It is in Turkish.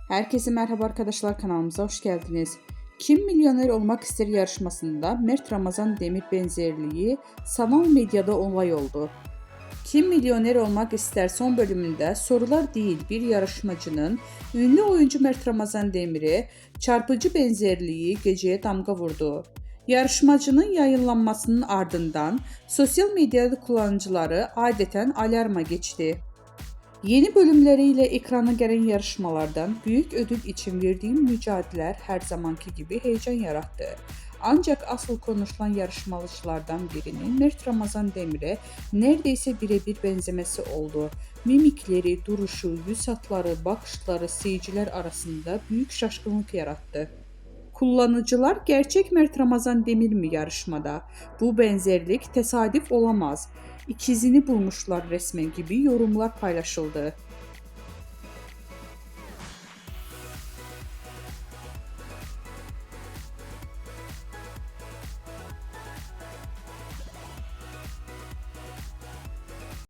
Herkese merhaba arkadaşlar, kanalımıza hoş geldiniz. Kim Milyoner Olmak İster yarışmasında Mert Ramazan Demir benzerliği sanal medyada olay oldu. Kim Milyoner Olmak İster son bölümünde sorular değil bir yarışmacının ünlü oyuncu Mert Ramazan Demir'e çarpıcı benzerliği geceye damga vurdu. Yarışmacının yayınlanmasının ardından sosyal medyada kullanıcıları adeten alarma geçti. Yeni bölümleriyle ekrana gelen yarışmalardan büyük ödül için verdiğim mücadeleler her zamanki gibi heyecan yarattı. Ancak asıl konuşulan yarışmacılardan birinin Mert Ramazan Demir'e neredeyse birebir benzemesi oldu. Mimikleri, duruşu, yüz hatları, bakışları seyirciler arasında büyük şaşkınlık yarattı. Kullanıcılar gerçek Mert Ramazan Demir mi yarışmada? Bu benzerlik tesadüf olamaz. İkizini bulmuşlar resmen gibi yorumlar paylaşıldı.